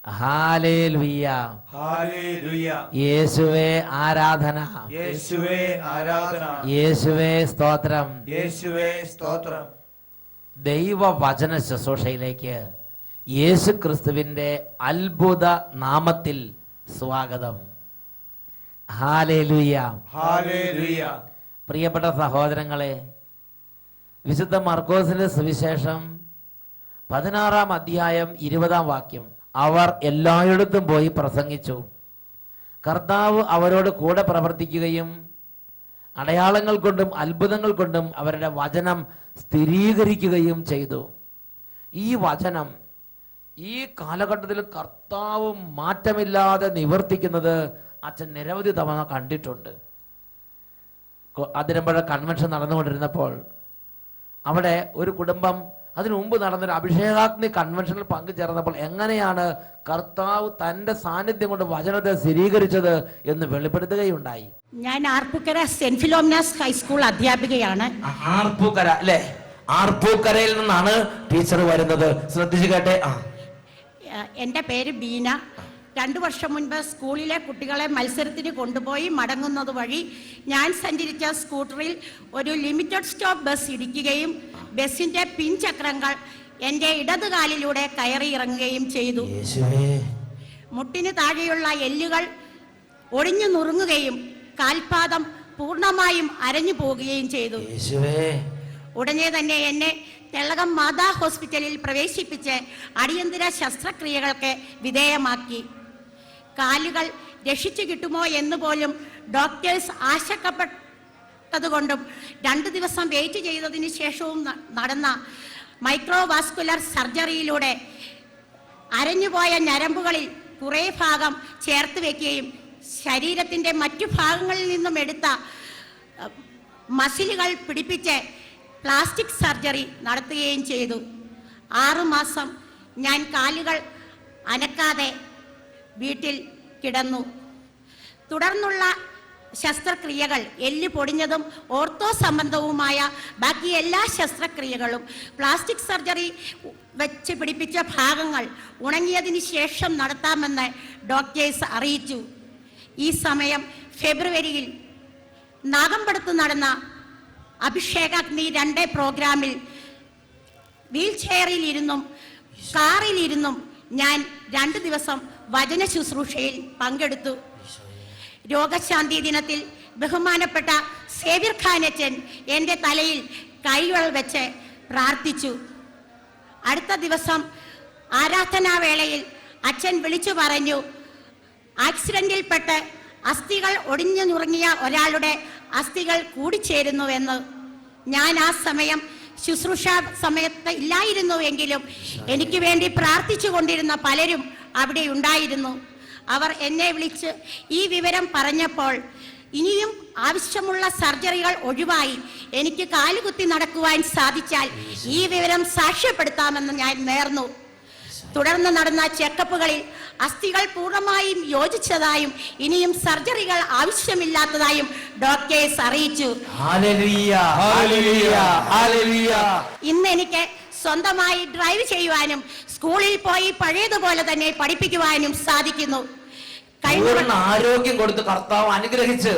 Hallelujah, hallelujah. യേശുവേ ആരാധന, യേശുവേ ആരാധന, യേശുവേ സ്തോത്രം. യേശുവേ സ്തോത്രം. ദൈവവചന ശുശ്രൂഷയിലേക്ക് യേശു ക്രിസ്തുവിന്റെ അത്ഭുത നാമത്തിൽ സ്വാഗതം. Hallelujah, hallelujah. പ്രിയപ്പെട്ട സഹോദരങ്ങളെ, വിശുദ്ധ മർക്കോസിന്റെ സുവിശേഷം 16-ാം അധ്യായം 20-ാം വാക്യം. അവർ എല്ലായിടത്തും പോയി പ്രസംഗിച്ചു. കർത്താവ് അവരോട് കൂടെ പ്രവർത്തിക്കുകയും അടയാളങ്ങൾ കൊണ്ടും അത്ഭുതങ്ങൾ കൊണ്ടും അവരുടെ വചനം സ്ഥിരീകരിക്കുകയും ചെയ്തു. ഈ വചനം ഈ കാലഘട്ടത്തിൽ കർത്താവ് മാറ്റമില്ലാതെ നിവർത്തിക്കുന്നത് അച്ഛൻ നിരവധി തവണ കണ്ടിട്ടുണ്ട്. അതിരമ്പഴ കൺവെൻഷൻ നടന്നുകൊണ്ടിരുന്നപ്പോൾ അവിടെ ഒരു കുടുംബം അതിനു മുമ്പ് നടന്നൊരു അഭിഷേകാഗ്നി കൺവെൻഷനിൽ പങ്കുചേർന്നപ്പോൾ എങ്ങനെയാണ് കർത്താവ് തന്റെ സാന്നിധ്യം കൊണ്ട് വചനത്തെ സ്ഥിരീകരിച്ചത് എന്ന് വെളിപ്പെടുത്തുകയുണ്ടായി. ഞാൻ ആർപ്പൂക്കര സെന്റ് ഫിലോമിനാസ് ഹൈസ്കൂൾ അധ്യാപികയാണ്. ആർപ്പൂക്കര അല്ലേ? ആർപ്പൂക്കരയിൽ നിന്നാണ് ടീച്ചർ വരുന്നത്. ശ്രദ്ധിച്ചു കേട്ടെ. എൻ്റെ പേര് ബീന. 2 വർഷം മുൻപ് സ്കൂളിലെ കുട്ടികളെ മത്സരത്തിന് കൊണ്ടുപോയി മടങ്ങുന്നത് വഴി ഞാൻ സഞ്ചരിച്ച സ്കൂട്ടറിൽ ഒരു ലിമിറ്റഡ് സ്റ്റോപ്പ് ബസ് ഇടിക്കുകയും ബസിന്റെ പിൻചക്രങ്ങൾ എൻ്റെ ഇടതുകാലിലൂടെ കയറി ഇറങ്ങുകയും ചെയ്തു. മുട്ടിന് താഴെയുള്ള എല്ലുകൾ ഒടിഞ്ഞു നുറുങ്ങുകയും കാൽപാദം പൂർണ്ണമായും അരഞ്ഞു പോവുകയും ചെയ്തു. ഉടനെ തന്നെ എന്നെ തെള്ളകം മാതാ ഹോസ്പിറ്റലിൽ പ്രവേശിപ്പിച്ച് അടിയന്തര ശസ്ത്രക്രിയകൾക്ക് വിധേയമാക്കി. കാലുകൾ രക്ഷിച്ചു കിട്ടുമോ എന്ന് പോലും ഡോക്ടേഴ്സ് ആശങ്കപ്പെട്ടതുകൊണ്ടും 2 ദിവസം വെയിറ്റ് ചെയ്തതിന് ശേഷവും നടന്ന മൈക്രോവാസ്കുലർ സർജറിയിലൂടെ അരഞ്ഞുപോയ ഞരമ്പുകളിൽ കുറേ ഭാഗം ചേർത്ത് വയ്ക്കുകയും ശരീരത്തിൻ്റെ മറ്റു ഭാഗങ്ങളിൽ നിന്നും എടുത്ത മസിലുകൾ പിടിപ്പിച്ച് പ്ലാസ്റ്റിക് സർജറി നടത്തുകയും ചെയ്തു. 6 മാസം ഞാൻ കാലുകൾ അനക്കാതെ വീട്ടിൽ കിടന്നു. തുടർന്നുള്ള ശസ്ത്രക്രിയകൾ എല്ല് പൊടിഞ്ഞതും ഓർത്തോ സംബന്ധവുമായ ബാക്കി എല്ലാ ശസ്ത്രക്രിയകളും പ്ലാസ്റ്റിക് സർജറി വെച്ച് പിടിപ്പിച്ച ഭാഗങ്ങൾ ഉണങ്ങിയതിന് ശേഷം നടത്താമെന്ന് ഡോക്ടേഴ്സ് അറിയിച്ചു. ഈ സമയം ഫെബ്രുവരിയിൽ നാഗമ്പടത്ത് നടന്ന അഭിഷേകാഗ്നി 2 പ്രോഗ്രാമിൽ വീൽ ചെയറിലിരുന്നും കാറിലിരുന്നും ഞാൻ 2 ദിവസം വചന ശുശ്രൂഷയിൽ പങ്കെടുത്തു. രോഗശാന്തി ദിനത്തിൽ ബഹുമാനപ്പെട്ട സേവ്യർ ഖാനച്ചൻ എൻ്റെ തലയിൽ കൈകൾ വെച്ച് പ്രാർത്ഥിച്ചു. അടുത്ത ദിവസം ആരാധനാവേളയിൽ അച്ഛൻ വിളിച്ചു പറഞ്ഞു, ആക്സിഡന്റിൽപ്പെട്ട് അസ്ഥികൾ ഒടിഞ്ഞു നുറുങ്ങിയ ഒരാളുടെ അസ്ഥികൾ കൂടിച്ചേരുന്നുവെന്ന്. ഞാൻ ആ സമയം ശുശ്രൂഷ സമയത്ത് ഇല്ലായിരുന്നുവെങ്കിലും എനിക്ക് വേണ്ടി പ്രാർത്ഥിച്ചു കൊണ്ടിരുന്ന പലരും അവിടെ ഉണ്ടായിരുന്നു. അവർ എന്നെ വിളിച്ച് ഈ വിവരം പറഞ്ഞപ്പോൾ ഇനിയും ആവശ്യമുള്ള സർജറികൾ ഒഴിവായി എനിക്ക് കാലുകുത്തി നടക്കുവാൻ സാധിച്ചാൽ ഈ വിവരം സാക്ഷ്യപ്പെടുത്താമെന്ന് ഞാൻ നേർന്നു. തുടർന്ന് നടന്ന ചെക്കപ്പുകളിൽ അസ്ഥികൾ പൂർണ്ണമായും യോജിച്ചതായും ഇനിയും സർജറികൾ ആവശ്യമില്ലാത്തതായും ഡോക്ടേഴ്സ് അറിയിച്ചു. ഇന്ന് എനിക്ക് സ്വന്തമായി ഡ്രൈവ് ചെയ്യുവാനും സ്കൂളിൽ പോയി പഴയതുപോലെ തന്നെ പഠിപ്പിക്കുവാനും സാധിക്കുന്നു. ആരോഗ്യം കൊടുത്ത് കർത്താവ് അനുഗ്രഹിച്ച്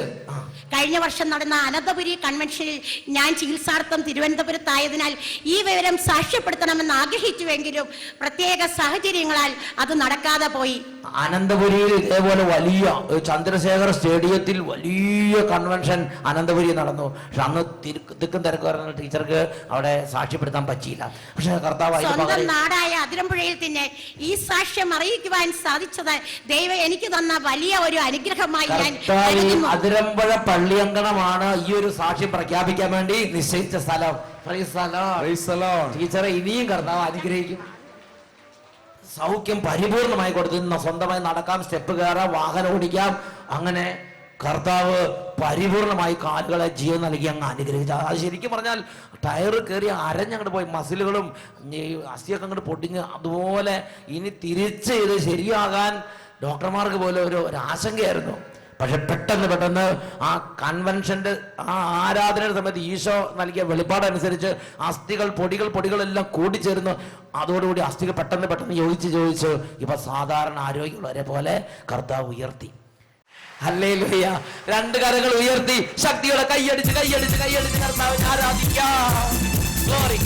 കഴിഞ്ഞ വർഷം നടന്ന അനന്തപുരി കൺവെൻഷനിൽ ഞാൻ ചികിത്സാർത്ഥം തിരുവനന്തപുരത്തായതിനാൽ ഈ വിവരം സാക്ഷ്യപ്പെടുത്തണമെന്ന് ആഗ്രഹിച്ചുവെങ്കിലും പ്രത്യേക സാഹചര്യങ്ങളാൽ അത് നടക്കാതെ പോയി. അനന്തപുരിയിൽ ഇതേപോലെ വലിയ ചന്ദ്രശേഖർ സ്റ്റേഡിയത്തിൽ വലിയ കൺവെൻഷൻ അനന്തപുരി നടന്നു. പക്ഷെ അന്ന് തിക്കും തിരക്ക് പറഞ്ഞ ടീച്ചർക്ക് അവിടെ സാക്ഷ്യപ്പെടുത്താൻ പറ്റിയില്ല. പക്ഷെ കർത്താവ് സ്വന്തം നാടായ അതിരമ്പുഴയിൽ തന്നെ ഈ സാക്ഷ്യം അറിയിക്കുവാൻ സാധിച്ചത് ദൈവം എനിക്ക് തന്ന വലിയ ഒരു അനുഗ്രഹമായി ഞാൻ അതിരമ്പുഴ പള്ളിയങ്കണമാണ് ഈ ഒരു സാക്ഷ്യം പ്രഖ്യാപിക്കാൻ വേണ്ടി നിശ്ചയിച്ച സ്ഥലം. ടീച്ചറെ ഇനിയും കർത്താവ് അനുഗ്രഹിക്കും. സൗഖ്യം പരിപൂർണമായി കൊടുത്തിരുന്ന സ്വന്തമായി നടക്കാം, സ്റ്റെപ്പ് കയറാം, വാഹനം ഓടിക്കാം. അങ്ങനെ കർത്താവ് പരിപൂർണമായി കാലുകളെ ജീവൻ നൽകി അങ്ങ് അനുഗ്രഹിച്ചു. അത് ശരിക്കും പറഞ്ഞാൽ ടയറ് കയറി അരഞ്ഞങ്ങോട്ട് പോയി മസിലുകളും അസ്ഥിയൊക്കെ അങ്ങോട്ട് പൊട്ടിഞ്ഞ് അതുപോലെ ഇനി തിരിച്ച് ഇത് ശരിയാകാൻ ഡോക്ടർമാർക്ക് പോലും ഒരു ആശങ്കയായിരുന്നു. പക്ഷെ പെട്ടെന്ന് ആ കൺവെൻഷന്റെ ആ ആരാധനയുടെ സമയത്ത് ഈശോ നൽകിയ വെളിപ്പാടനുസരിച്ച് അസ്ഥികൾ പൊടികളെല്ലാം കൂടിച്ചേരുന്നു. അതോടുകൂടി അസ്ഥികൾ പെട്ടെന്ന് ചോദിച്ചു ഇപ്പൊ സാധാരണ ആരോഗ്യമുള്ളവരെ പോലെ കർത്താവ് ഉയർത്തി. ഹല്ലേലൂയ. രണ്ട് കരങ്ങൾ ഉയർത്തി ശക്തിയോടെ കൈയടിച്ച് കർത്താവിനെ ആരാധിക്കാം. Glory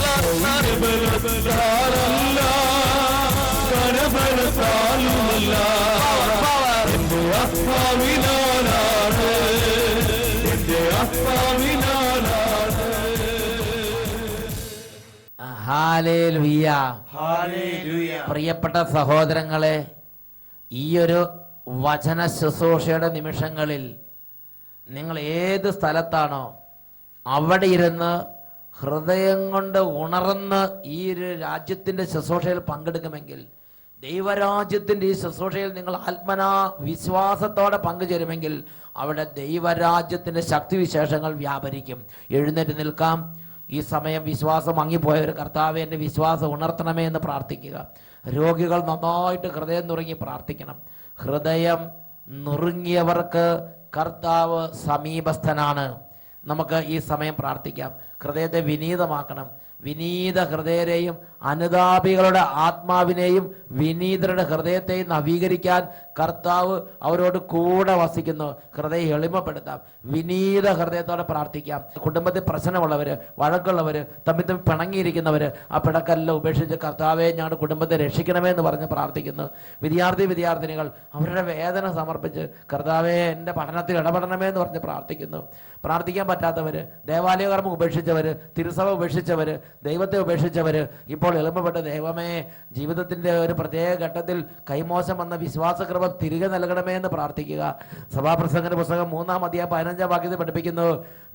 hallelujah. പ്രിയപ്പെട്ട സഹോദരങ്ങളെ, ഈയൊരു വചന ശുശ്രൂഷയുടെ നിമിഷങ്ങളിൽ നിങ്ങൾ ഏത് സ്ഥലത്താണോ അവിടെ ഇരുന്ന് ഹൃദയം കൊണ്ട് ഉണർന്ന് ഈ ഒരു രാജ്യത്തിൻ്റെ ശുശ്രൂഷയിൽ പങ്കെടുക്കുമെങ്കിൽ, ദൈവരാജ്യത്തിൻ്റെ ഈ ശുശ്രൂഷയിൽ നിങ്ങൾ ആത്മനാ വിശ്വാസത്തോടെ പങ്കുചേരുമെങ്കിൽ അവിടെ ദൈവരാജ്യത്തിൻ്റെ ശക്തിവിശേഷങ്ങൾ വ്യാപരിക്കും. എഴുന്നേറ്റ് നിൽക്കാം. ഈ സമയം വിശ്വാസം മങ്ങിപ്പോയ ഒരു കർത്താവേ, എൻ്റെ വിശ്വാസം ഉണർത്തണമേ എന്ന് പ്രാർത്ഥിക്കുക. രോഗികൾ നന്നായിട്ട് ഹൃദയം നുറുങ്ങി പ്രാർത്ഥിക്കണം. ഹൃദയം നുറുങ്ങിയവർക്ക് കർത്താവ് സമീപസ്ഥനാണ്. നമുക്ക് ഈ സമയം പ്രാർത്ഥിക്കാം. ഹൃദയത്തെ വിനീതമാക്കണം. വിനീത ഹൃദയരെയും അനുതാപികളുടെ ആത്മാവിനെയും വിനീതരുടെ ഹൃദയത്തെയും നവീകരിക്കാൻ കർത്താവ് അവരോട് കൂടെ വസിക്കുന്നു. ഹൃദയം എളിമപ്പെടുത്താം. വിനീത ഹൃദയത്തോടെ പ്രാർത്ഥിക്കാം. കുടുംബത്തിൽ പ്രശ്നമുള്ളവര്, വഴക്കുള്ളവര്, തമ്മിൽ പിണങ്ങിയിരിക്കുന്നവര് ആ പിണക്കെല്ലാം ഉപേക്ഷിച്ച് കർത്താവെ ഞങ്ങളുടെ കുടുംബത്തെ രക്ഷിക്കണമേ എന്ന് പറഞ്ഞ് പ്രാർത്ഥിക്കുന്നു. വിദ്യാർത്ഥിനികൾ അവരുടെ വേദന സമർപ്പിച്ച് കർത്താവെ എൻ്റെ പഠനത്തിൽ ഇടപെടണമേ എന്ന് പറഞ്ഞ് പ്രാർത്ഥിക്കുന്നു. പ്രാർത്ഥിക്കാൻ പറ്റാത്തവര്, ദേവാലയ കർമ്മം ഉപേക്ഷിച്ചവര്, തിരുസഭ ഉപേക്ഷിച്ചവര്, ദൈവത്തെ ഉപേക്ഷിച്ചവര് ഇപ്പോൾ എളുപ്പപ്പെട്ട ദൈവമേ, ജീവിതത്തിന്റെ ഒരു പ്രത്യേക ഘട്ടത്തിൽ കൈമോശം വന്ന വിശ്വാസക്രമം തിരികെ നൽകണമേ എന്ന് പ്രാർത്ഥിക്കുക. സഭാപ്രസംഗന്റെ പുസ്തകം 3-ാം അധ്യായം 15-ാം വാക്യത്തിൽ പഠിപ്പിക്കുന്നു,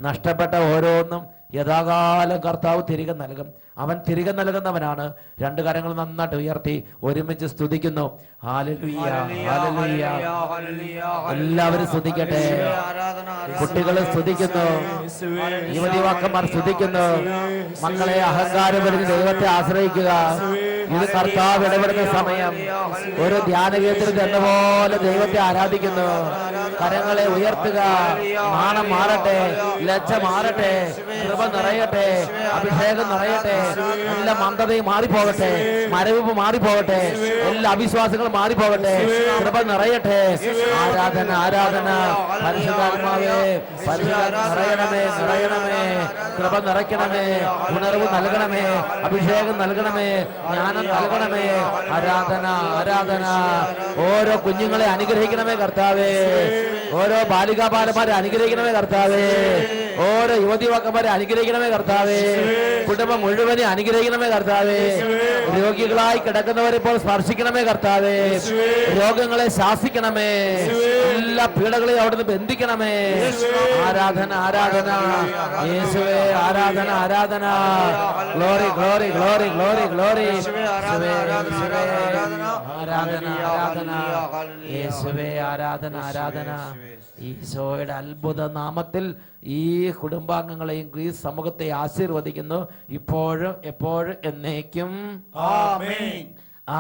നഷ്ടപ്പെട്ട ഓരോന്നും യഥാകാലം കർത്താവ് തിരികെ നൽകും. അവൻ തിരികെ നൽകുന്നവനാണ്. രണ്ട് കരങ്ങൾ നന്നായിട്ട് ഉയർത്തി ഒരുമിച്ച് സ്തുതിക്കുന്നു. Hallelujah, hallelujah. എല്ലാവരും സ്തുതിക്കട്ടെ. കുട്ടികൾ സ്തുതിക്കുന്നു, യുവതിവാക്കന്മാർ സ്തുതിക്കുന്നു. മക്കളെ, അഹങ്കാരം വരുന്ന ദൈവത്തെ ആശ്രയിക്കുക. ഇത് കർത്താവ് ഇടപെടുന്ന സമയം. ഒരു ധ്യാന കേന്ദ്രത്തിൽ എന്ന പോലെ ദൈവത്തെ ആരാധിക്കുന്നു. കരങ്ങളെ ഉയർത്തുക. നാണം മാറട്ടെ, ലജ്ജ മാറട്ടെ, കൃപ നിറയട്ടെ, അഭിഷേകം നിറയട്ടെ. എല്ലാ മന്ദതയും മാറിപ്പോകട്ടെ, മരവിപ്പ് മാറിപ്പോകട്ടെ, എല്ലാ അവിശ്വാസങ്ങളും മാറിപ്പോകട്ടെ, കൃപ നിറയട്ടെ. ആരാധന, ആരാധന. പരിശുദ്ധാത്മാവേ, നിറയണമേ, കൃപ നിറയ്ക്കണമേ, ഉണർവ് നൽകണമേ, അഭിഷേകം നൽകണമേ, ജ്ഞാനം നൽകണമേ. ആരാധന, ആരാധന. ഓരോ കുഞ്ഞുങ്ങളെ അനുഗ്രഹിക്കണമേ കർത്താവേ. ഓരോ ബാലികാബാലന്മാരെ അനുഗ്രഹിക്കണമേ കർത്താവേ. ഓരോ യുവതിവാക്കന്മാരെ അനുഗ്രഹിക്കണമേ കർത്താവേ. കുടുംബം മുഴുവനെ അനുഗ്രഹിക്കണമേ കർത്താവേ. രോഗികളായി കിടക്കുന്നവരെ ഇപ്പോൾ സ്പർശിക്കണമേ കർത്താവേ. രോഗങ്ങളെ ശാസിക്കണമേ. എല്ലാ പീഡകളെയും അവിടുന്ന് ബന്ധിക്കണമേ. ആരാധന, ആരാധന. യേശുവേ, ആരാധന, ആരാധന. Glory, glory, glory, glory, glory. ആരാധന, ആരാധന. യേശുവേ, ആരാധന, ആരാധന. ഈശോയുടെ അത്ഭുത നാമത്തിൽ ഈ കുടുംബാംഗങ്ങളെയും ഈ സമൂഹത്തെ ആശീർവദിക്കുന്നു, ഇപ്പോഴും എപ്പോഴും എന്നേക്കും. Amen,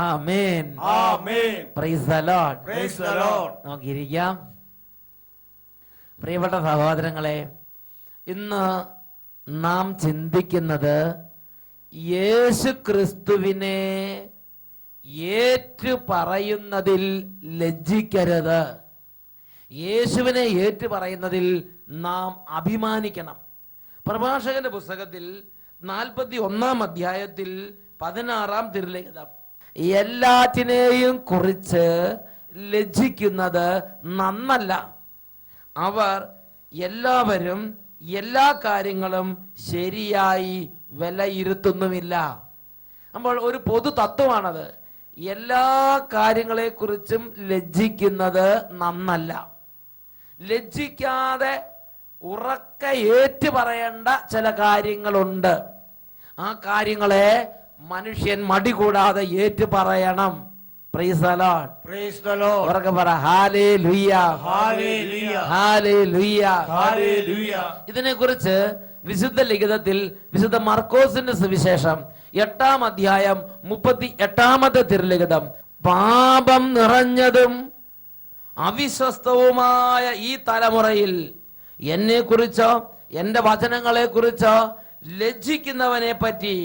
amen, amen. Praise the lord, praise the lord. നോക്കിയിരിക്കാം. പ്രിയപ്പെട്ട സഹോദരങ്ങളെ, ഇന്ന് നാം ചിന്തിക്കുന്നത് യേശു ക്രിസ്തുവിനെ ഏറ്റു പറയുന്നതിൽ ലജ്ജിക്കരുത്. യേശുവിനെ ഏറ്റു പറയുന്നതിൽ നാം അഭിമാനിക്കണം. പ്രഭാഷകന്റെ പുസ്തകത്തിൽ 41-ാം അധ്യായത്തിൽ 16-ാം തിരുലിഖിതം, എല്ലാറ്റിനെയും കുറിച്ച് ലജ്ജിക്കുന്നത് നന്നല്ല. അവർ എല്ലാവരും എല്ലാ കാര്യങ്ങളും ശരിയായി വിലയിരുത്തുന്നുമില്ല. അപ്പോൾ ഒരു പൊതു തത്വമാണത്. എല്ലാ കാര്യങ്ങളെക്കുറിച്ചും ലജ്ജിക്കുന്നത് നന്നല്ല. ലജ്ജിക്കാതെ ഉറക്കെ ഏറ്റു പറയേണ്ട ചില കാര്യങ്ങളുണ്ട്. ആ കാര്യങ്ങളെ മനുഷ്യൻ മടി കൂടാതെ ഏറ്റു പറയണം. Price the lord, praise the Lord. ഉറക്കെ പറ ഹല്ലേലൂയ, ഹല്ലേലൂയ, ഹല്ലേലൂയ, ഹല്ലേലൂയ. ഇതിനെക്കുറിച്ച് വിശുദ്ധ ലിഖിതത്തിൽ വിശുദ്ധ മർക്കോസിന്റെ സുവിശേഷം 8-ാം അധ്യായം 38-ാമത്തെ തിരുലിഖിതം, പാപം നിറഞ്ഞതും അവിശ്വസ്തവുമായ ഈ തലമുറയിൽ എന്നെ കുറിച്ചോ എന്റെ വചനങ്ങളെ കുറിച്ചോ ലജ്ജിക്കുന്നവനെ പറ്റി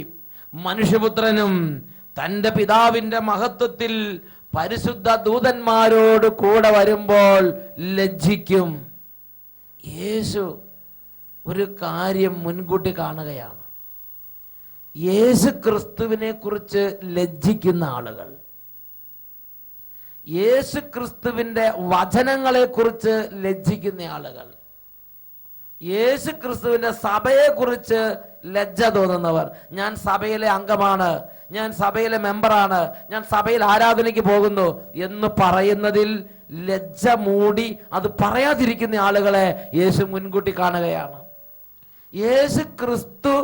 മനുഷ്യപുത്രനും തന്റെ പിതാവിന്റെ മഹത്വത്തിൽ പരിശുദ്ധ ദൂതന്മാരോട് കൂടെ വരുമ്പോൾ ലജ്ജിക്കും. യേശു ഒരു കാര്യം മുൻകൂട്ടി കാണുകയാണ്. യേശു ക്രിസ്തുവിനെ കുറിച്ച് ലജ്ജിക്കുന്ന ആളുകൾ, യേശു ക്രിസ്തുവിന്റെ വചനങ്ങളെ കുറിച്ച് ലജ്ജിക്കുന്ന ആളുകൾ, യേശു ക്രിസ്തുവിന്റെ സഭയെ കുറിച്ച് ലജ്ജ തോന്നുന്നവർ, ഞാൻ സഭയിലെ അംഗമാണ്, ഞാൻ സഭയിലെ മെമ്പറാണ്, ഞാൻ സഭയിൽ ആരാധനയ്ക്ക് പോകുന്നു എന്ന് പറയുന്നതിൽ ലജ്ജ മൂടി അത് പറയാതിരിക്കുന്ന ആളുകളെ യേശു മുൻകൂട്ടി കാണുകയാണ്. യേശു ക്രിസ്തു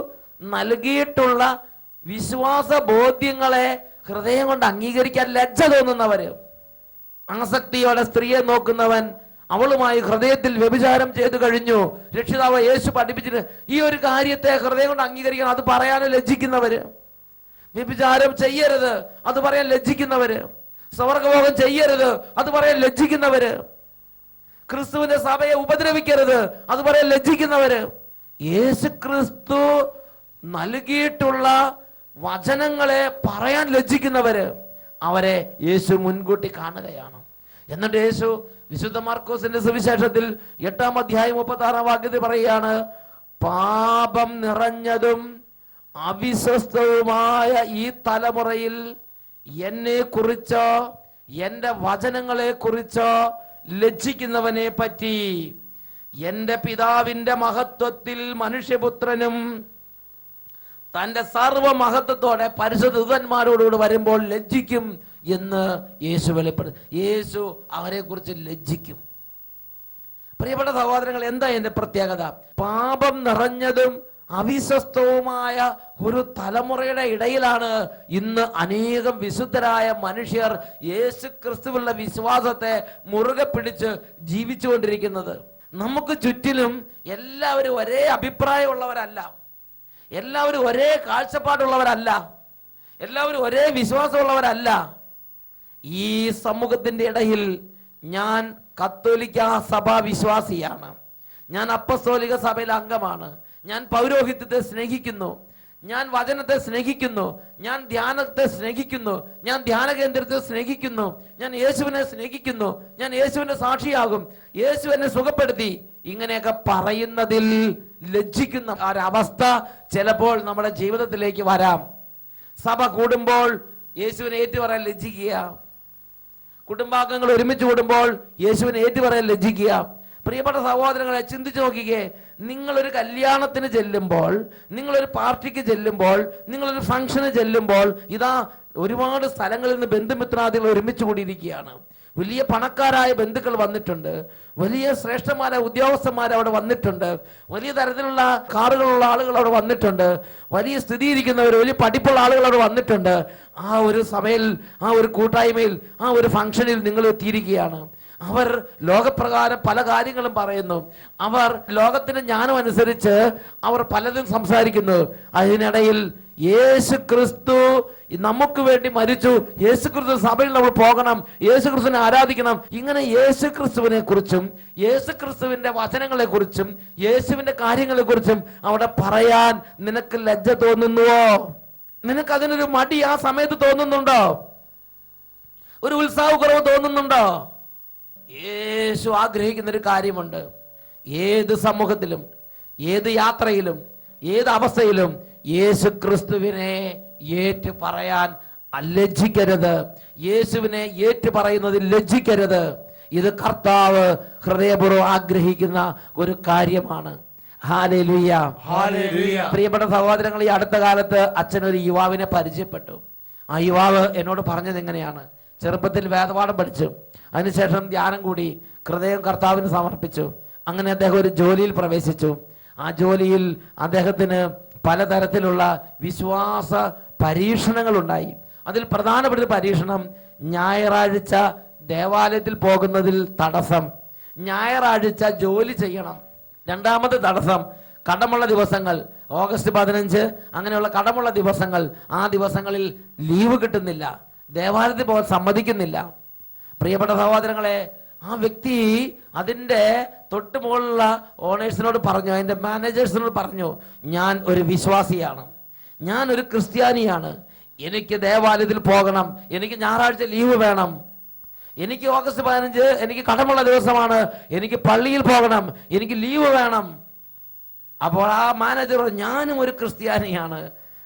നൽകിയിട്ടുള്ള വിശ്വാസ ബോധ്യങ്ങളെ ഹൃദയം കൊണ്ട് അംഗീകരിക്കാൻ ലജ്ജ തോന്നുന്നവര്, ആസക്തിയോടെ സ്ത്രീയെ നോക്കുന്നവൻ അവളുമായി ഹൃദയത്തിൽ വ്യഭിചാരം ചെയ്തു കഴിഞ്ഞു, രക്ഷിതാവ് യേശു പഠിപ്പിച്ചിട്ട് ഈ ഒരു കാര്യത്തെ ഹൃദയം കൊണ്ട് അംഗീകരിക്കണം, അത് പറയാൻ ലജ്ജിക്കുന്നവര്, വ്യഭിചാരം ചെയ്യരുത് അത് പറയാൻ ലജ്ജിക്കുന്നവര്, സ്വർഗഭോഗം ചെയ്യരുത് അത് പറയാൻ ലജ്ജിക്കുന്നവര്, ക്രിസ്തുവിന്റെ സഭയെ ഉപദ്രവിക്കരുത് അത് പറയാൻ ലജ്ജിക്കുന്നവര്, യേശു ക്രിസ്തു നൽകിയിട്ടുള്ള വചനങ്ങളെ പറയാൻ ലജ്ജിക്കുന്നവര്, അവരെ യേശു മുൻകൂട്ടി കാണുകയാണ്. എന്നിട്ട് യേശു വിശുദ്ധ മാർക്കോസിന്റെ സുവിശേഷത്തിൽ 8-ാം അധ്യായം 36-ാം വാക്യത്തിൽ പറയുകയാണ്, പാപം നിറഞ്ഞതും അവിശ്വസ്തവുമായ ഈ തലമുറയിൽ എന്നെ കുറിച്ചോ എന്റെ വചനങ്ങളെ കുറിച്ചോ ലജ്ജിക്കുന്നവനെ പറ്റി എന്റെ പിതാവിന്റെ മഹത്വത്തിൽ മനുഷ്യപുത്രനും തന്റെ സർവമഹത്വത്തോടെ പരിശുദ്ധ ദൂതന്മാരോടുകൂടി വരുമ്പോൾ ലജ്ജിക്കും എന്ന് യേശു വെളിപ്പെടും. യേശു അവരെ കുറിച്ച് ലജ്ജിക്കും. പ്രിയപ്പെട്ട സഹോദരങ്ങൾ, എന്താ എന്റെ പ്രത്യേകത? പാപം നിറഞ്ഞതും അവിശ്വസ്തവുമായ ഒരു തലമുറയുടെ ഇടയിലാണ് ഇന്ന് അനേകം വിശുദ്ധരായ മനുഷ്യർ യേശു ക്രിസ്തുവിലുള്ള വിശ്വാസത്തെ മുറുകെ പിടിച്ച് ജീവിച്ചുകൊണ്ടിരിക്കുന്നത്. നമുക്ക് ചുറ്റിലും എല്ലാവരും ഒരേ അഭിപ്രായമുള്ളവരല്ല, എല്ലാവരും ഒരേ കാഴ്ചപ്പാടുള്ളവരല്ല, എല്ലാവരും ഒരേ വിശ്വാസമുള്ളവരല്ല. ഈ സമൂഹത്തിന്റെ ഇടയിൽ ഞാൻ കത്തോലിക്ക സഭാ വിശ്വാസിയാണ്, ഞാൻ അപ്പസ്തോലിക സഭയിലെ അംഗമാണ്, ഞാൻ പൗരോഹിത്യത്തെ സ്നേഹിക്കുന്നു, ഞാൻ വചനത്തെ സ്നേഹിക്കുന്നു, ഞാൻ ധ്യാനത്തെ സ്നേഹിക്കുന്നു, ഞാൻ ധ്യാന കേന്ദ്രത്തെ സ്നേഹിക്കുന്നു, ഞാൻ യേശുവിനെ സ്നേഹിക്കുന്നു, ഞാൻ യേശുവിന്റെ സാക്ഷിയാകും, യേശു എന്നെ സുഖപ്പെടുത്തി, ഇങ്ങനെയൊക്കെ പറയുന്നതിൽ ലജ്ജിക്കുന്ന ഒരവസ്ഥ ചിലപ്പോൾ നമ്മുടെ ജീവിതത്തിലേക്ക് വരാം. സഭ കൂടുമ്പോൾ യേശുവിനെ ഏറ്റുപറയാൻ ലജ്ജിക്കുക, കുടുംബാംഗങ്ങൾ ഒരുമിച്ച് കൂടുമ്പോൾ യേശുവിനെ ഏറ്റുപറയാൻ ലജ്ജിക്കുക. പ്രിയപ്പെട്ട സഹോദരങ്ങളെ, ചിന്തിച്ചു നോക്കിക്കേ, നിങ്ങളൊരു കല്യാണത്തിന് ചെല്ലുമ്പോൾ, നിങ്ങളൊരു പാർട്ടിക്ക് ചെല്ലുമ്പോൾ, നിങ്ങളൊരു ഫംഗ്ഷന് ചെല്ലുമ്പോൾ, ഇതാ ഒരുപാട് സ്ഥലങ്ങളിൽ നിന്ന് ബന്ധുമിത്രാദികൾ ഒരുമിച്ച് കൂടിയിരിക്കുകയാണ്. വലിയ പണക്കാരായ ബന്ധുക്കൾ വന്നിട്ടുണ്ട്, വലിയ ശ്രേഷ്ഠന്മാരായ ഉദ്യോഗസ്ഥന്മാർ അവിടെ വന്നിട്ടുണ്ട്, വലിയ തരത്തിലുള്ള കാറുകളുള്ള ആളുകൾ അവിടെ വന്നിട്ടുണ്ട്, വലിയ സ്ഥിതിയിരിക്കുന്നവർ, വലിയ പഠിപ്പുള്ള ആളുകൾ അവിടെ വന്നിട്ടുണ്ട്. ആ ഒരു സഭയിൽ, ആ ഒരു കൂട്ടായ്മയിൽ, ആ ഒരു ഫംഗ്ഷനിൽ നിങ്ങൾ എത്തിയിരിക്കുകയാണ്. അവർ ലോകപ്രകാരം പല കാര്യങ്ങളും പറയുന്നു, അവർ ലോകത്തിന്റെ ജ്ഞാനം അനുസരിച്ച് അവർ പലതും സംസാരിക്കുന്നു. അതിനിടയിൽ യേശു ക്രിസ്തു നമുക്ക് വേണ്ടി മരിച്ചു, യേശു ക്രിസ്തു സഭയിൽ നമ്മൾ പോകണം, യേശു ക്രിസ്തുവിനെ ആരാധിക്കണം, ഇങ്ങനെ യേശു ക്രിസ്തുവിനെ കുറിച്ചും യേശു ക്രിസ്തുവിന്റെ വചനങ്ങളെ കുറിച്ചും യേശുവിന്റെ കാര്യങ്ങളെ കുറിച്ചും അവിടെ പറയാൻ നിനക്ക് ലജ്ജ തോന്നുന്നുവോ? നിനക്ക് അതിനൊരു മടി ആ സമയത്ത് തോന്നുന്നുണ്ടോ? ഒരു ഉത്സാഹക്കുറവ് തോന്നുന്നുണ്ടോ? യേശു ആഗ്രഹിക്കുന്ന ഒരു കാര്യമുണ്ട്. ഏത് സമൂഹത്തിലും, ഏത് യാത്രയിലും, ഏത് അവസ്ഥയിലും യേശു ക്രിസ്തുവിനെ ഏറ്റു പറയാൻ ലജ്ജിക്കരുത്. യേശുവിനെ ഏറ്റു പറയുന്നതിൽ ലജ്ജിക്കരുത്. ഇത് കർത്താവ് ഹൃദയപൂർവ്വം ആഗ്രഹിക്കുന്ന ഒരു കാര്യമാണ്. Hallelujah, hallelujah. പ്രിയപ്പെട്ട സഹോദരങ്ങൾ, ഈ അടുത്ത കാലത്ത് അച്ഛനൊരു യുവാവിനെ പരിചയപ്പെട്ടു. ആ യുവാവ് എന്നോട് പറഞ്ഞത് എങ്ങനെയാണ്? ചെറുപ്പത്തിൽ വേദപാഠം പഠിച്ചു, അതിനുശേഷം ധ്യാനം കൂടി, ഹൃദയം കർത്താവിന് സമർപ്പിച്ചു. അങ്ങനെ അദ്ദേഹം ഒരു ജോലിയിൽ പ്രവേശിച്ചു. ആ ജോലിയിൽ അദ്ദേഹത്തിന് പലതരത്തിലുള്ള വിശ്വാസ പരീക്ഷണങ്ങൾ ഉണ്ടായി. അതിൽ പ്രധാനപ്പെട്ട ഒരു പരീക്ഷണം ഞായറാഴ്ച ദേവാലയത്തിൽ പോകുന്നതിൽ തടസ്സം, ഞായറാഴ്ച ജോലി ചെയ്യണം. രണ്ടാമത്തെ തടസ്സം കടമുള്ള ദിവസങ്ങൾ, ഓഗസ്റ്റ് 15 അങ്ങനെയുള്ള കടമുള്ള ദിവസങ്ങൾ, ആ ദിവസങ്ങളിൽ ലീവ് കിട്ടുന്നില്ല, ദേവാലയത്തിൽ പോകാൻ സമ്മതിക്കുന്നില്ല. പ്രിയപ്പെട്ട സഹോദരങ്ങളെ, ആ വ്യക്തി അതിൻ്റെ തൊട്ട് മുകളിലുള്ള ഓണേഴ്സിനോട് പറഞ്ഞു, അതിൻ്റെ മാനേജേഴ്സിനോട് പറഞ്ഞു, ഞാൻ ഒരു വിശ്വാസിയാണ്, ഞാൻ ഒരു ക്രിസ്ത്യാനിയാണ്, എനിക്ക് ദേവാലയത്തിൽ പോകണം, എനിക്ക് ഞായറാഴ്ച ലീവ് വേണം, എനിക്ക് ഓഗസ്റ്റ് 15 എനിക്ക് കടമുള്ള ദിവസമാണ്, എനിക്ക് പള്ളിയിൽ പോകണം, എനിക്ക് ലീവ് വേണം. അപ്പോൾ ആ മാനേജർ പറഞ്ഞു, ഞാനും ഒരു ക്രിസ്ത്യാനിയാണ്,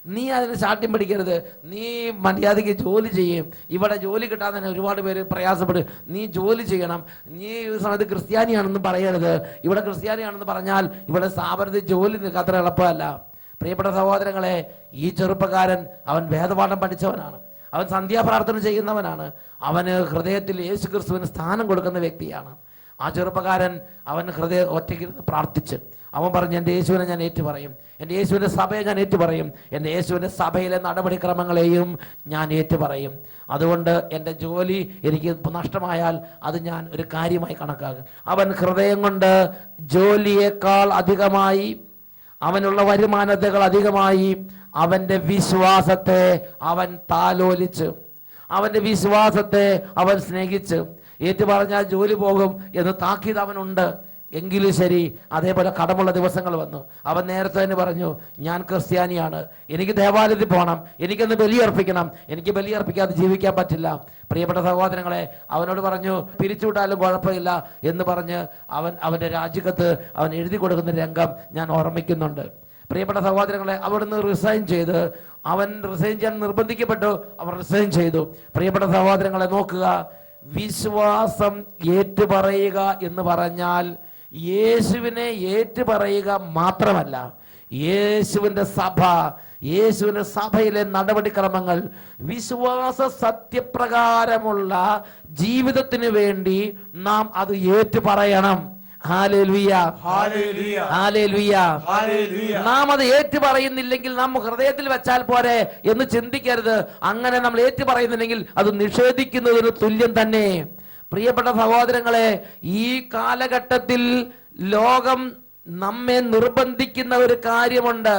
നീ അതിന് ശാഠ്യം പിടിക്കരുത്, നീ മര്യാദയ്ക്ക് ജോലി ചെയ്യും, ഇവിടെ ജോലി കിട്ടാൻ തന്നെ ഒരുപാട് പേര് പ്രയാസപ്പെടും, നീ ജോലി ചെയ്യണം, നീ ഈ സമയത്ത് ക്രിസ്ത്യാനിയാണെന്ന് പറയരുത്, ഇവിടെ ക്രിസ്ത്യാനിയാണെന്ന് പറഞ്ഞാൽ ഇവിടെ സ്ഥാപനത്തിൽ ജോലി നിൽക്കുക അത്ര എളുപ്പമല്ല. പ്രിയപ്പെട്ട സഹോദരങ്ങളെ, ഈ ചെറുപ്പക്കാരൻ അവൻ വേദപാഠം പഠിച്ചവനാണ്, അവൻ സന്ധ്യാപ്രാർത്ഥന ചെയ്യുന്നവനാണ്, അവന് ഹൃദയത്തിൽ യേശു ക്രിസ്തുവിന് സ്ഥാനം കൊടുക്കുന്ന വ്യക്തിയാണ്. ആ ചെറുപ്പക്കാരൻ അവൻ ഒറ്റയ്ക്കിരുന്ന് പ്രാർത്ഥിച്ച് അവൻ പറഞ്ഞു, എൻ്റെ യേശുവിനെ ഞാൻ ഏറ്റുപറയും, എൻ്റെ യേശുവിൻ്റെ സഭയെ ഞാൻ ഏറ്റുപറയും, എൻ്റെ യേശുവിൻ്റെ സഭയിലെ നടപടിക്രമങ്ങളെയും ഞാൻ ഏറ്റുപറയും. അതുകൊണ്ട് എൻ്റെ ജോലി എനിക്ക് നഷ്ടമായാൽ അത് ഞാൻ ഒരു കാര്യമായി കണക്കാക്കും. അവൻ ഹൃദയം കൊണ്ട് ജോലിയേക്കാൾ അധികമായി, അവനുള്ള വരുമാനത്തേക്കാൾ അധികമായി അവൻ്റെ വിശ്വാസത്തെ അവൻ താലോലിച്ച്, അവൻ്റെ വിശ്വാസത്തെ അവൻ സ്നേഹിച്ച്, ഏറ്റു പറഞ്ഞാൽ ജോലി പോകും എന്ന് താക്കീത് അവനുണ്ട്. എങ്കിലും ശരി, അതേപോലെ കടമുള്ള ദിവസങ്ങൾ വന്നു. അവൻ നേരത്തെ തന്നെ പറഞ്ഞു, ഞാൻ ക്രിസ്ത്യാനിയാണ്, എനിക്ക് ദേവാലയത്തിൽ പോകണം, എനിക്കൊന്ന് ബലിയർപ്പിക്കണം, എനിക്ക് ബലിയർപ്പിക്കാതെ ജീവിക്കാൻ പറ്റില്ല. പ്രിയപ്പെട്ട സഹോദരങ്ങളെ, അവനോട് പറഞ്ഞു പിരിച്ചുവിട്ടാലും കുഴപ്പമില്ല എന്ന് പറഞ്ഞ് അവൻ്റെ രാജിക്കത്ത് അവൻ എഴുതി കൊടുക്കുന്ന രംഗം ഞാൻ ഓർമ്മിക്കുന്നുണ്ട്. പ്രിയപ്പെട്ട സഹോദരങ്ങളെ, അവിടുന്ന് റിസൈൻ ചെയ്ത്, അവൻ റിസൈൻ ചെയ്യാൻ നിർബന്ധിക്കപ്പെട്ടു, അവൻ റിസൈൻ ചെയ്തു. പ്രിയപ്പെട്ട സഹോദരങ്ങളെ നോക്കുക, വിശ്വാസം ഏറ്റുപറയുക എന്ന് പറഞ്ഞാൽ യേശുവിനെ ഏറ്റുപറയുക മാത്രമല്ല, യേശുവിൻ്റെ സഭ, യേശുവിൻ്റെ സഭയിലെ നടപടിക്രമങ്ങൾ, വിശ്വാസ സത്യപ്രകാരമുള്ള ജീവിതത്തിന് വേണ്ടി നാം അത് ഏറ്റുപറയണം. Hallelujah, hallelujah, hallelujah, hallelujah. നാം അത് ഏറ്റുപറയുന്നില്ലെങ്കിൽ നാം ഹൃദയത്തിൽ വെച്ചാൽ പോരെ എന്ന് ചിന്തിക്കരുത്. അങ്ങനെ നമ്മൾ ഏറ്റുപറയുന്നില്ലെങ്കിൽ അത് നിഷേധിക്കുന്നതിന് തുല്യം തന്നെ. പ്രിയപ്പെട്ട സഹോദരങ്ങളെ, ഈ കാലഘട്ടത്തിൽ ലോകം നമ്മെ നിർബന്ധിക്കുന്ന ഒരു കാര്യമുണ്ട്.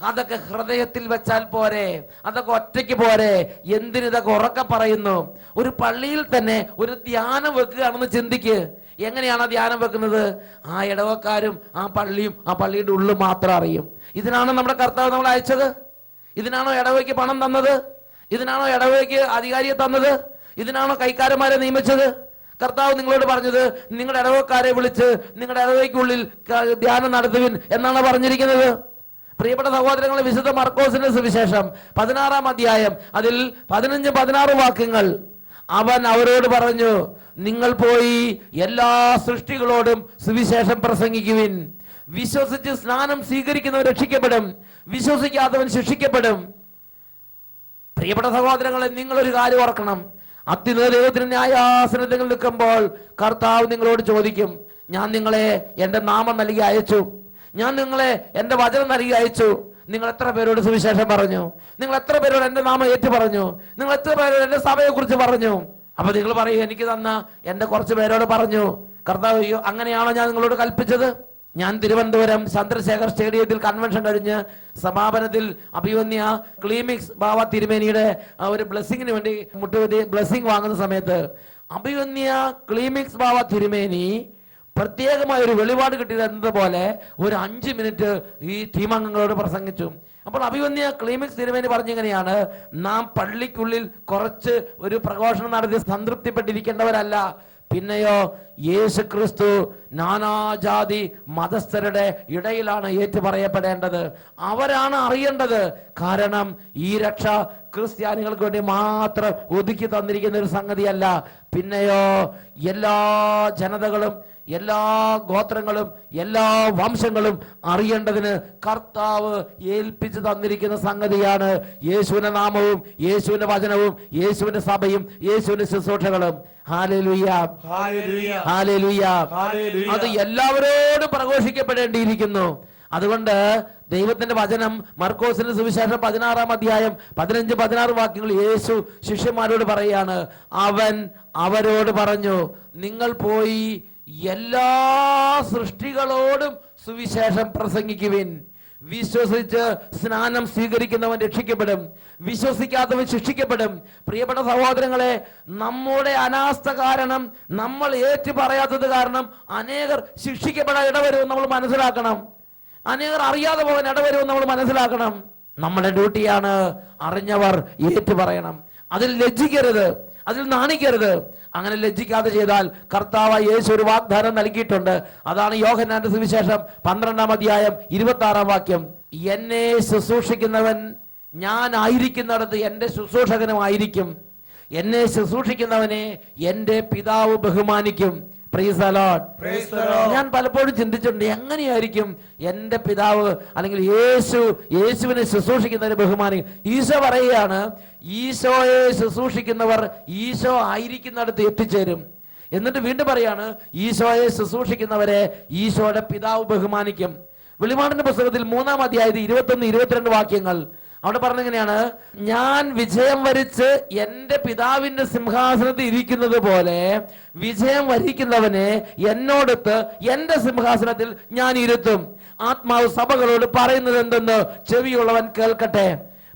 അതൊക്കെ ഹൃദയത്തിൽ വെച്ചാൽ പോരെ, അതൊക്കെ ഒറ്റയ്ക്ക് പോരെ, എന്തിനിതൊക്കെ ഉറക്കെ പറയുന്നു? ഒരു പള്ളിയിൽ തന്നെ ഒരു ധ്യാനം വെക്കുകയാണെന്ന് ചിന്തിക്ക്. എങ്ങനെയാണ് ധ്യാനം വെക്കുന്നത്? ആ ഇടവക്കാരും ആ പള്ളിയും ആ പള്ളിയുടെ ഉള്ളിൽ മാത്രം അറിയും. ഇതിനാണോ നമ്മുടെ കർത്താവ് നമ്മളെ അയച്ചത്? ഇതിനാണോ ഇടവയ്ക്ക് പണം തന്നത്? ഇതിനാണോ ഇടവയ്ക്ക് അധികാരിയെ തന്നത്? ഇതിനാണോ കൈക്കാരന്മാരെ നിയമിച്ചത്? കർത്താവ് നിങ്ങളോട് പറഞ്ഞത് നിങ്ങളുടെ ഇടവക്കാരെ വിളിച്ച് നിങ്ങളുടെ ഇടവയ്ക്കുള്ളിൽ ധ്യാനം നടത്തുവിൻ എന്നാണ് പറഞ്ഞിരിക്കുന്നത്. പ്രിയപ്പെട്ട സഹോദരങ്ങളെ, വിശുദ്ധ മർക്കോസിന്റെ സുവിശേഷം 16-ാം അധ്യായം അതിൽ 15-16 വാക്യങ്ങൾ അവൻ അവരോട് പറഞ്ഞു, നിങ്ങൾ പോയി എല്ലാ സൃഷ്ടികളോടും സുവിശേഷം പ്രസംഗിക്കുവിൻ. വിശ്വസിച്ച് സ്നാനം സ്വീകരിക്കുന്നവൻ രക്ഷിക്കപ്പെടും, വിശ്വസിക്കാത്തവൻ ശിക്ഷിക്കപ്പെടും. പ്രിയപ്പെട്ട സഹോദരങ്ങളെ, നിങ്ങളൊരു കാര്യം ഓർക്കണം. അത്യുന്നത ന്യായാസനത്തിൽ നിൽക്കുമ്പോൾ കർത്താവ് നിങ്ങളോട് ചോദിക്കും, ഞാൻ നിങ്ങളെ എൻ്റെ നാമം നൽകി അയച്ചു, ഞാൻ നിങ്ങളെ എൻ്റെ വചനം നൽകി അയച്ചു, നിങ്ങൾ എത്ര പേരോട് സുവിശേഷം പറഞ്ഞു? നിങ്ങൾ എത്ര പേരോട് എൻ്റെ നാമം ഏറ്റു പറഞ്ഞു? നിങ്ങൾ എത്ര പേരോട് എൻ്റെ സഭയെ കുറിച്ച് പറഞ്ഞു? അപ്പൊ നിങ്ങൾ പറയും, എനിക്ക് തന്ന എൻ്റെ കുറച്ച് പേരോട് പറഞ്ഞു. കർത്താവ്, അങ്ങനെയാണോ ഞാൻ നിങ്ങളോട് കൽപ്പിച്ചത്? ഞാൻ തിരുവനന്തപുരം ചന്ദ്രശേഖർ സ്റ്റേഡിയത്തിൽ കൺവെൻഷൻ കഴിഞ്ഞ് സമാപനത്തിൽ അഭിവന്യ ക്ലീമിക്സ് ബാവ തിരുമേനിയുടെ ഒരു ബ്ലെസ്സിങ്ങിന് വേണ്ടി മുട്ടുപതി ബ്ലെസ്സിങ് വാങ്ങുന്ന സമയത്ത് അഭിവന്യ ക്ലീമിക്സ് ബാവ തിരുമേനി പ്രത്യേകമായ ഒരു വെളിപാട് കിട്ടിയതുപോലെ ഒരു 5 മിനിറ്റ് ഈ ടീമംഗങ്ങളോട് പ്രസംഗിച്ചു. അപ്പോൾ അഭിവന്യ ക്ലീമിക്സ് തിരുമേനി പറഞ്ഞിങ്ങനെയാണ്, നാം പള്ളിക്കുള്ളിൽ കുറച്ച് ഒരു പ്രഘോഷണം നടത്തി സംതൃപ്തിപ്പെട്ടിരിക്കേണ്ടവരല്ല, പിന്നെയോ യേശു ക്രിസ്തു നാനാജാതി മതസ്ഥരുടെ ഇടയിലാണ് ഏറ്റുപറയപ്പെടേണ്ടത്. അവരാണ് അറിയേണ്ടത്. കാരണം ഈ രക്ഷ ക്രിസ്ത്യാനികൾക്ക് വേണ്ടി മാത്രം ഒതുക്കി തന്നിരിക്കുന്ന ഒരു സംഗതിയല്ല. പിന്നെയോ എല്ലാ ജനതകളും എല്ലാ ഗോത്രങ്ങളും എല്ലാ വംശങ്ങളും അറിയേണ്ടതിന് കർത്താവ് ഏൽപ്പിച്ചു തന്നിരിക്കുന്ന സംഗതിയാണ് യേശുവിന്റെ നാമവും യേശുവിന്റെ വചനവും യേശുവിന്റെ സഭയും യേശുവിന്റെ ശുശ്രൂഷകളും. Hallelujah, hallelujah, hallelujah. ഹല്ലേലൂയ. അത് എല്ലാവരോടും പ്രഘോഷിക്കപ്പെടേണ്ടിയിരിക്കുന്നു. അതുകൊണ്ട് ദൈവത്തിന്റെ വചനം മർക്കോസിന്റെ സുവിശേഷം 16-ാം അധ്യായം 15-16 വാക്യങ്ങൾ യേശു ശിഷ്യന്മാരോട് പറയാണ്, അവൻ അവരോട് പറഞ്ഞു, നിങ്ങൾ പോയി എല്ലാ സൃഷ്ടികളോടും സുവിശേഷം പ്രസംഗിക്കുവിൻ, വിശ്വസിച്ച് സ്നാനം സ്വീകരിക്കുന്നവൻ രക്ഷിക്കപ്പെടും, വിശ്വസിക്കാത്തവൻ ശിക്ഷിക്കപ്പെടും. പ്രിയപ്പെട്ട സഹോദരങ്ങളെ, നമ്മുടെ അനാസ്ഥ കാരണം, നമ്മൾ ഏറ്റു പറയാത്തത് കാരണം അനേകർ ശിക്ഷിക്കപ്പെടാൻ ഇടവരുമെന്ന് നമ്മൾ മനസ്സിലാക്കണം. അനേകർ അറിയാതെ പോകാൻ ഇടവരുമെന്ന് നമ്മൾ മനസ്സിലാക്കണം. നമ്മുടെ ഡ്യൂട്ടിയാണ് അറിഞ്ഞവർ ഏറ്റു പറയണം. അതിൽ ലജ്ജിക്കരുത്, അതിൽ നാണിക്കരുത്. അങ്ങനെ ലജ്ജിക്കാതെ ചെയ്താൽ കർത്താവ് യേശു ഒരു വാഗ്ദാനം നൽകിയിട്ടുണ്ട്. അതാണ് യോഹന്നാന്റെ സുവിശേഷം 12-ാം അധ്യായം 26-ാം വാക്യം. എന്നെ ശുശ്രൂഷിക്കുന്നവൻ ഞാൻ ആയിരിക്കുന്നിടത്ത് എൻ്റെ ശുശ്രൂഷകനുമായിരിക്കും, എന്നെ ശുശ്രൂഷിക്കുന്നവനെ എൻ്റെ പിതാവ് ബഹുമാനിക്കും. Praise the Lord. ഞാൻ പലപ്പോഴും ചിന്തിച്ചിട്ടുണ്ട്, എങ്ങനെയായിരിക്കും എൻ്റെ പിതാവ് അല്ലെങ്കിൽ യേശുവിനെ ശുശ്രൂഷിക്കുന്നവരെ ബഹുമാനിക്കും. ഈശോ പറയുകയാണ്, ഈശോയെ ശുശ്രൂഷിക്കുന്നവർ ഈശോ ആയിരിക്കുന്നിടത്ത് എത്തിച്ചേരും. എന്നിട്ട് വീണ്ടും പറയാണ്, ഈശോയെ ശുശ്രൂഷിക്കുന്നവരെ ഈശോയുടെ പിതാവ് ബഹുമാനിക്കും. വെളിപാടിന്റെ പുസ്തകത്തിൽ 3-ാം അധ്യായത്തിൽ 21-22 വാക്യങ്ങൾ അവിടെ പറഞ്ഞെങ്ങനെയാണ്, ഞാൻ വിജയം വരിച്ച് എൻ്റെ പിതാവിന്റെ സിംഹാസനത്തിൽ ഇരിക്കുന്നത് പോലെ വിജയം വരിക്കുന്നവനെ എന്നോടൊത്ത് എൻ്റെ സിംഹാസനത്തിൽ ഞാൻ ഇരുത്തും. ആത്മാവ് സഭകളോട് പറയുന്നത് എന്തെന്ന് ചെവിയുള്ളവൻ കേൾക്കട്ടെ.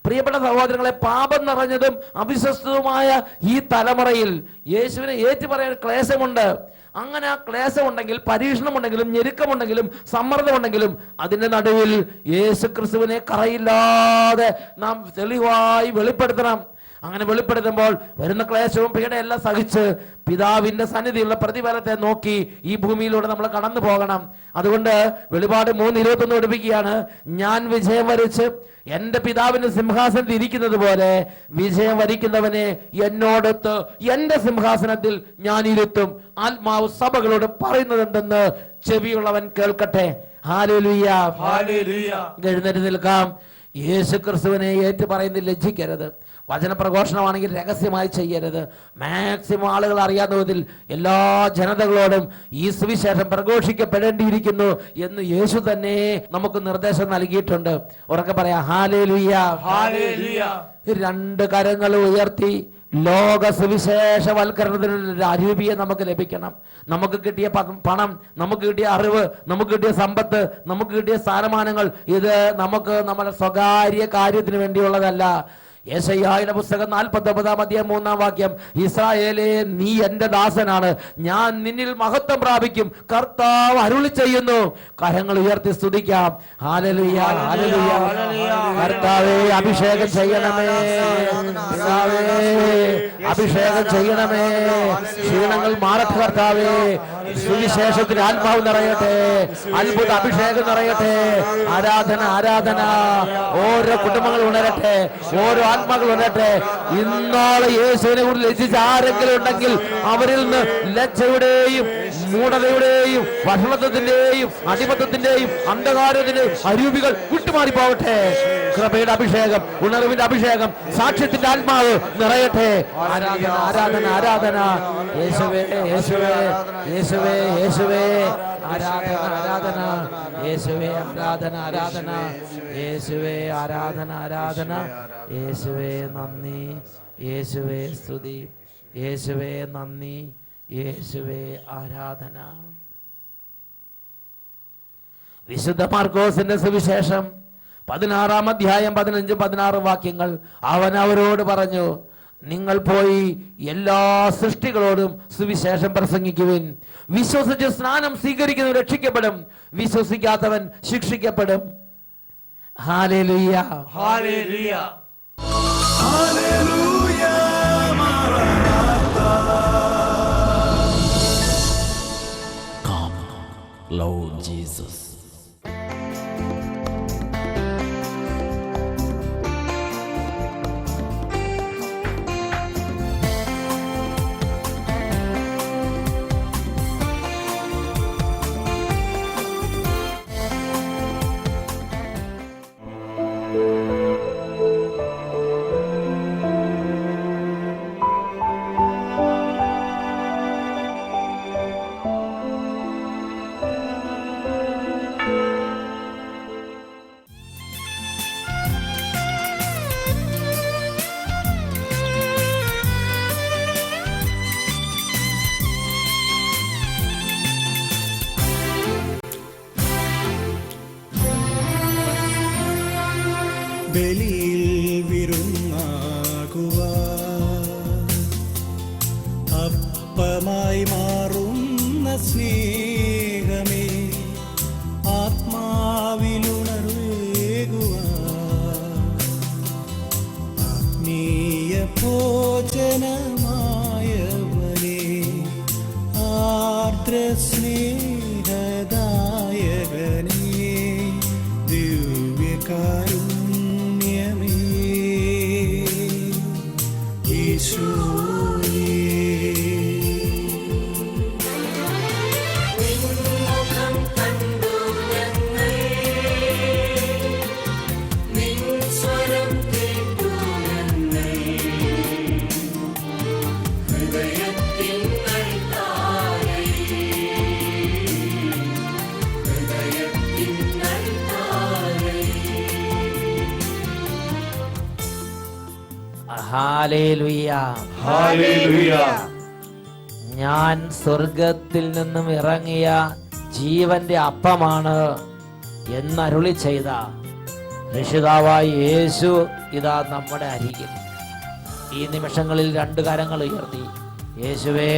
പ്രിയപ്പെട്ട സഹോദരങ്ങളെ, പാപം നിറഞ്ഞതും അവിശ്വസ്തവുമായ ഈ തലമുറയിൽ യേശുവിനെ ഏറ്റുപറയാൻ ക്ലേശമുണ്ട്. അങ്ങനെ ആ ക്ലേശമുണ്ടെങ്കിൽ, പരീക്ഷണമുണ്ടെങ്കിലും, ഞെരുക്കമുണ്ടെങ്കിലും, സമ്മർദ്ദമുണ്ടെങ്കിലും അതിന്റെ നടുവിൽ യേശു ക്രിസ്തുവിനെ കറയില്ലാതെ നാം തെളിവായി വെളിപ്പെടുത്തണം. അങ്ങനെ വെളിപ്പെടുത്തുമ്പോൾ വരുന്ന ക്ലേശവും പീഡയെല്ലാം സഹിച്ച് പിതാവിന്റെ സന്നിധിയുള്ള പ്രതിഫലത്തെ നോക്കി ഈ ഭൂമിയിലൂടെ നമ്മൾ കടന്നു പോകണം. അതുകൊണ്ട് വെളിപാട് 3:21 പഠിപ്പിക്കുകയാണ്, ഞാൻ വിജയം വരിച്ച് എൻ്റെ പിതാവിന്റെ സിംഹാസനത്തിൽ ഇരിക്കുന്നത് പോലെ വിജയം വരിക്കുന്നവനെ എന്നോടൊത്ത് എൻ്റെ സിംഹാസനത്തിൽ ഞാൻ ഇരുത്തും. ആത്മാവ് സഭകളോട് പറയുന്നത് എന്തെന്ന് ചെവിയുള്ളവൻ കേൾക്കട്ടെ. Hallelujah, hallelujah. എഴുന്നേറ്റ് നിൽക്കാം. യേശു ക്രിസ്തുവിനെ ഏറ്റു പറയുന്നതിൽ ലജ്ജിക്കരുത്. വചനപ്രഘോഷണമാണെങ്കിൽ രഹസ്യമായി ചെയ്യരുത്. മാക്സിമം ആളുകൾ അറിയാവുന്ന വിധത്തിൽ എല്ലാ ജനതകളോടും ഈ സുവിശേഷം പ്രഘോഷിക്കപ്പെടേണ്ടിയിരിക്കുന്നു എന്ന് യേശു തന്നെ നമുക്ക് നിർദ്ദേശം നൽകിയിട്ടുണ്ട്. ഉറക്കെ പറയാം, ഹല്ലേലൂയ, ഹല്ലേലൂയ. 2 കരങ്ങൾ ഉയർത്തി ലോക സുവിശേഷവൽക്കരണത്തിനുള്ള അരൂപിയെ നമുക്ക് ലഭിക്കണം. നമുക്ക് കിട്ടിയ പണം, നമുക്ക് കിട്ടിയ അറിവ്, നമുക്ക് കിട്ടിയ സമ്പത്ത്, നമുക്ക് കിട്ടിയ സ്ഥാനമാനങ്ങൾ, ഇത് നമുക്ക് നമ്മുടെ സ്വകാര്യ കാര്യത്തിന് വേണ്ടിയുള്ളതല്ല. യെശയ്യായുടെ പുസ്തകം 49-ാം അധ്യായം 3-ാം വാക്യം, ഇസ്രായേലേ നീ എൻ്റെ ദാസനാണ്, ഞാൻ നിന്നിൽ മഹത്വം പ്രാപിക്കും, കർത്താവ് അരുളി ചെയ്യുന്നു. കരങ്ങൾ ഉയർത്തി സ്തുതിക്കാം. Hallelujah, hallelujah. കർത്താവേ അഭിഷേകം ചെയ്യണമേ, കർത്താവേ അഭിഷേകം ചെയ്യണമേ. ക്ഷീണങ്ങൾ മാറട്ടെ കർത്താവേ. സുവിശേഷത്തിന് ആത്മാവ് നിറയട്ടെ, അത്ഭുത അഭിഷേകം നിറയട്ടെ. ആരാധന, ആരാധന. ഓരോ കുടുംബങ്ങൾ ഉണരട്ടെ, ഓരോ ആത്മാക്കൾ ഉണരട്ടെ. ഇന്നോളം യേശുവിനെ കുറിച്ച് ലജ്ജിച്ച ആരെങ്കിലും ഉണ്ടെങ്കിൽ അവരിൽ നിന്ന് ലജ്ജയുടെയും മൂഢതയുടെയും വഷളത്വത്തിന്റെയും അടിമത്തത്തിന്റെയും അന്ധകാരത്തിന്റെയും അരൂപികൾ വിട്ടുമാറി പോകട്ടെ. കൃപയുടെ അഭിഷേകം, ഉണർവിന്റെ അഭിഷേകം, സാക്ഷ്യത്തിന്റെ ആത്മാവ് നിറയട്ടെ. ആരാധന, ആരാധന, ആരാധന. യേശുവേ, യേശുവേ, യേശുവേ, യേശുവേ. ആരാധന, ആരാധന. യേശുവേ, ആരാധന, ആരാധന. യേശുവേ, ആരാധന, ആരാധന. യേശുവേ നന്ദി, യേശുവേ സ്തുതി, യേശുവേ നന്ദി, യേശുവേ ആരാധന. വിശുദ്ധ മാർക്കോസിന്റെ സുവിശേഷം 16-ാം അധ്യായം 15-16 വാക്യങ്ങൾ. അവൻ അവരോട് പറഞ്ഞു, നിങ്ങൾ പോയി എല്ലാ സൃഷ്ടികളോടും സുവിശേഷം പ്രസംഗിക്കുവിൻ. വിശ്വസിച്ച് സ്നാനം സ്വീകരിക്കുന്നവൻ രക്ഷിക്കപ്പെടും, വിശ്വസിക്കാത്തവൻ ശിക്ഷിക്കപ്പെടും. Hallelujah, hallelujah. Come, Lord Jesus. ഭോജനമായവനേ, ആർദ്ര സ്നേഹദായകനേ, ദിവ്യകാരുണ്യമേ, ഈശോയേ. ഹല്ലേലൂയ. ഹല്ലേലൂയ. ഞാൻ സ്വർഗത്തിൽ നിന്നും ഇറങ്ങിയ ജീവന്റെ അപ്പമാണ് എന്നരുളി ചെയ്ത രക്ഷിതാവായ യേശു ഇതാ നമ്മുടെ അരികിൽ. ഈ നിമിഷങ്ങളിൽ 2 കരങ്ങൾ ഉയർത്തി, യേശുവേ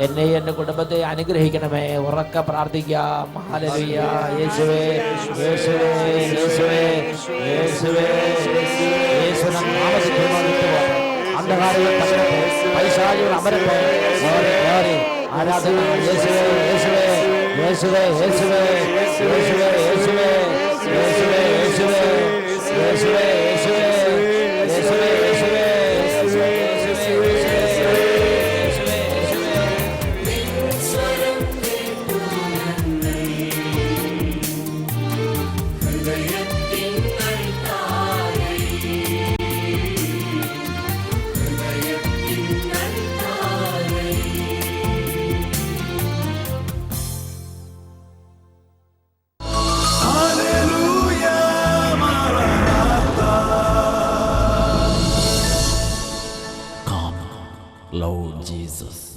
എന്നെ എൻ്റെ കുടുംബത്തെ അനുഗ്രഹിക്കണമേ. ഉറക്ക പ്രാർത്ഥിക്കാം. ഹല്ലേലൂയ. യേശുവേ യേശുവേ യേശുവേ യേശുവേ യേശുവിന്റെ നാമത്തിൽ വിട്ടുപോകട്ടെ. അന്ധകാരികൾ തകരട്ടെ, പൈശാചികൾ അമരട്ടെ. ആരാധന യേശുവേ യേശുവേ യേശുവേ യേശുവേ യേശുവേ യേശുവേ യേശുവേ യേശുവേ യേശുവേ യേശുവേ യേശുവേ യേശുവേ Lord Jesus.